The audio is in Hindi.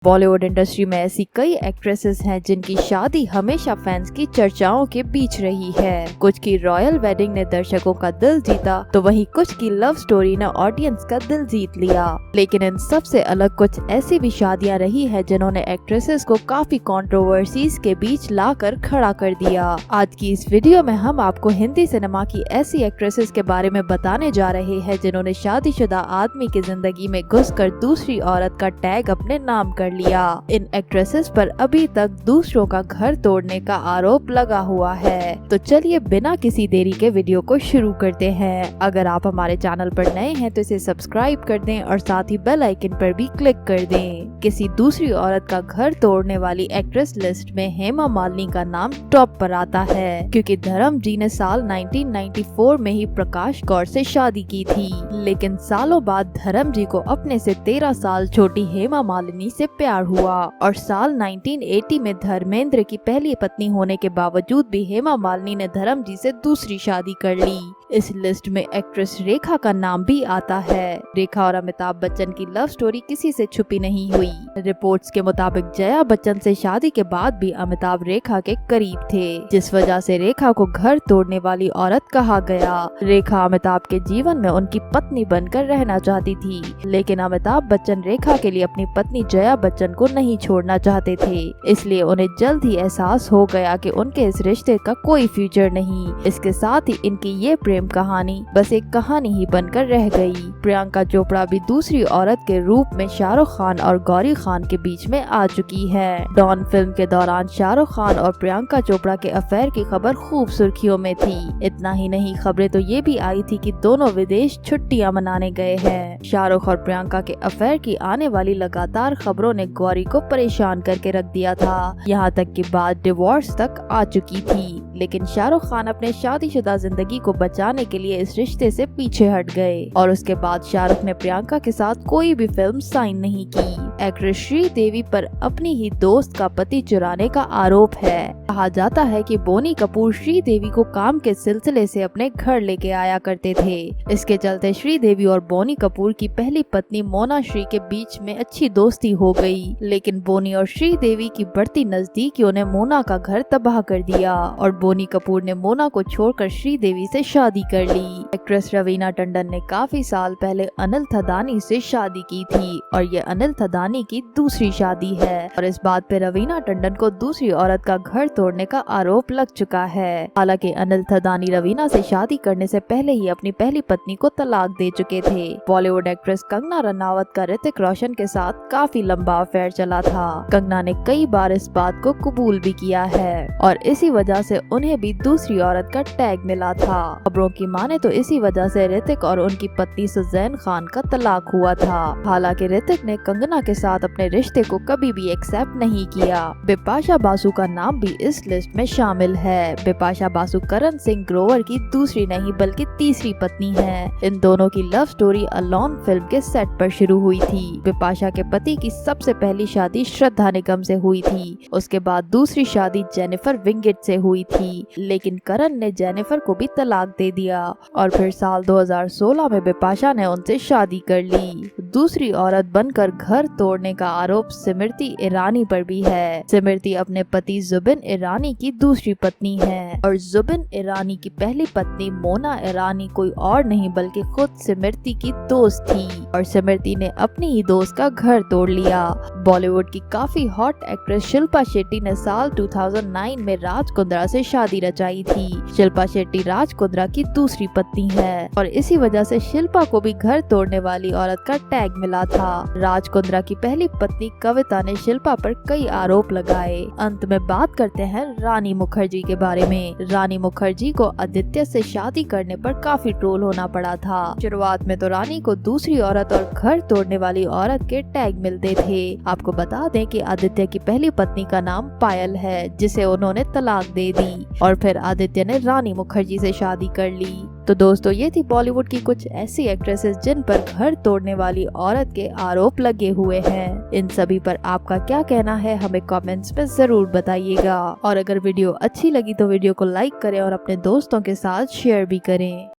बॉलीवुड इंडस्ट्री में ऐसी कई एक्ट्रेसेस हैं जिनकी शादी हमेशा फैंस की चर्चाओं के बीच रही है। कुछ की रॉयल वेडिंग ने दर्शकों का दिल जीता तो वहीं कुछ की लव स्टोरी ने ऑडियंस का दिल जीत लिया। लेकिन इन सब से अलग कुछ ऐसी भी शादियां रही है जिन्होंने एक्ट्रेसेस को काफी कंट्रोवर्सीज के बीच लाकर खड़ा कर दिया। आज की इस वीडियो में हम आपको हिंदी सिनेमा की ऐसी एक्ट्रेसेस के बारे में बताने जा रहे हैं जिन्होंने शादीशुदा आदमी की जिंदगी में घुसकर दूसरी औरत का टैग अपने नाम कर लिया। इन एक्ट्रेसेस पर अभी तक दूसरों का घर तोड़ने का आरोप लगा हुआ है। तो चलिए बिना किसी देरी के वीडियो को शुरू करते हैं। अगर आप हमारे चैनल पर नए हैं तो इसे सब्सक्राइब कर दें और साथ ही बेल आइकन पर भी क्लिक कर दें। किसी दूसरी औरत का घर तोड़ने वाली एक्ट्रेस लिस्ट में हेमा मालिनी का नाम टॉप पर आता है, क्योंकि धर्म जी ने साल 1994 में ही प्रकाश कौर से शादी की थी। लेकिन सालों बाद धर्म जी को अपने से 13 साल छोटी हेमा मालिनी से प्यार हुआ और साल 1980 में धर्मेंद्र की पहली पत्नी होने के बावजूद भी हेमा मालिनी ने धर्म जी से दूसरी शादी कर ली। इस लिस्ट में एक्ट्रेस रेखा का नाम भी आता है। रेखा और अमिताभ बच्चन की लव स्टोरी किसी से छुपी नहीं हुई। रिपोर्ट्स के मुताबिक जया बच्चन से शादी के बाद भी अमिताभ रेखा के करीब थे, जिस वजह से रेखा को घर तोड़ने वाली औरत कहा गया। रेखा अमिताभ के जीवन में उनकी पत्नी बनकर रहना चाहती थी, लेकिन अमिताभ बच्चन रेखा के लिए अपनी पत्नी जया बच्चन को नहीं छोड़ना चाहते थे। इसलिए उन्हें जल्द ही एहसास हो गया कि उनके इस रिश्ते का कोई फ्यूचर नहीं। इसके साथ ही इनकी ये प्रेम कहानी बस एक कहानी ही बनकर रह गई। प्रियंका चोपड़ा भी दूसरी औरत के रूप में शाहरुख खान और गौरी खान के बीच में आ चुकी है। डॉन फिल्म के दौरान शाहरुख खान और प्रियंका चोपड़ा के अफेयर की खबर खूब सुर्खियों में थी। इतना ही नहीं, खबरें तो ये भी आई थी कि दोनों विदेश छुट्टियां मनाने गए हैं। शाहरुख और प्रियंका के अफेयर की आने वाली लगातार खबरों ने गौरी को परेशान करके रख दिया था। यहाँ तक कि बात डिवोर्स तक आ चुकी थी। लेकिन शाहरुख खान अपने शादीशुदा जिंदगी को बचाने के लिए इस रिश्ते से पीछे हट गए और उसके बाद शाहरुख ने प्रियंका के साथ कोई भी फिल्म साइन नहीं की। एक्ट्रेस श्रीदेवी पर अपनी ही दोस्त का पति चुराने का आरोप है। कहा जाता है कि बोनी कपूर श्रीदेवी को काम के सिलसिले से अपने घर लेके आया करते थे। इसके चलते श्रीदेवी और बोनी कपूर की पहली पत्नी मोना श्री के बीच में अच्छी दोस्ती हो गई। लेकिन बोनी और श्रीदेवी की बढ़ती नजदीकियों ने मोना का घर तबाह कर दिया और बोनी कपूर ने मोना को छोड़कर श्रीदेवी से शादी कर ली। एक्ट्रेस रवीना टंडन ने काफी साल पहले अनिल थदानी से शादी की थी और ये अनिल थदानी की दूसरी शादी है और इस बात पे रवीना टंडन को दूसरी औरत का घर तोड़ने का आरोप लग चुका है। हालांकि अनिल थदानी रवीना से शादी करने से पहले ही अपनी पहली पत्नी को तलाक दे चुके थे। बॉलीवुड एक्ट्रेस कंगना रनावत का ऋतिक रोशन के साथ काफी लंबा अफेयर चला था। कंगना ने कई बार इस बात को कबूल भी किया है और इसी वजह से उन्हें भी दूसरी औरत का टैग मिला था। खबरों की माने तो इसी वजह से ऋतिक और उनकी पत्नी सुजैन खान का तलाक हुआ था। हालांकि ऋतिक ने कंगना के साथ अपने रिश्ते को कभी भी एक्सेप्ट नहीं किया। बिपाशा बासु का नाम भी इस लिस्ट में शामिल है। बिपाशा बासु करण सिंह ग्रोवर की दूसरी नहीं बल्कि तीसरी पत्नी है। इन दोनों की लव स्टोरी अलोन फिल्म के सेट पर शुरू हुई थी। बिपाशा के पति की सबसे पहली शादी श्रद्धा निगम से हुई थी। उसके बाद दूसरी शादी जेनिफर विंगेट से हुई थी, लेकिन करण ने जेनिफर को भी तलाक दे दिया और फिर साल 2016 में बिपाशा ने उनसे शादी कर ली। दूसरी औरत बनकर घर तोड़ने का आरोप सिमरती ईरानी पर भी है। सिमरती अपने पति जुबिन ईरानी की दूसरी पत्नी है और जुबिन ईरानी की पहली पत्नी मोना ईरानी कोई और नहीं बल्कि खुद सिमरती की दोस्त थी और सिमरती ने अपनी ही दोस्त का घर तोड़ लिया। बॉलीवुड की काफी हॉट एक्ट्रेस शिल्पा शेट्टी ने साल 2009 में राज कुंद्रा से शादी रचाई थी। शिल्पा शेट्टी राज कुंद्रा की दूसरी पत्नी है और इसी वजह से शिल्पा को भी घर तोड़ने वाली औरत का टैग मिला था। राज कुंद्रा की पहली पत्नी कविता ने शिल्पा पर कई आरोप लगाए। अंत में बात करते हैं रानी मुखर्जी के बारे में। रानी मुखर्जी को आदित्य से शादी करने पर काफी ट्रोल होना पड़ा था। शुरुआत में तो रानी को दूसरी औरत और घर तोड़ने वाली औरत के टैग मिलते थे। आपको बता दें कि आदित्य की पहली पत्नी का नाम पायल है, जिसे उन्होंने तलाक दे दी और फिर आदित्य ने रानी मुखर्जी से शादी कर ली। तो दोस्तों, ये थी बॉलीवुड की कुछ ऐसी एक्ट्रेसेस जिन पर घर तोड़ने वाली औरत के आरोप लगे हुए हैं। इन सभी पर आपका क्या कहना है हमें कमेंट्स में जरूर बताइएगा और अगर वीडियो अच्छी लगी तो वीडियो को लाइक करें और अपने दोस्तों के साथ शेयर भी करें।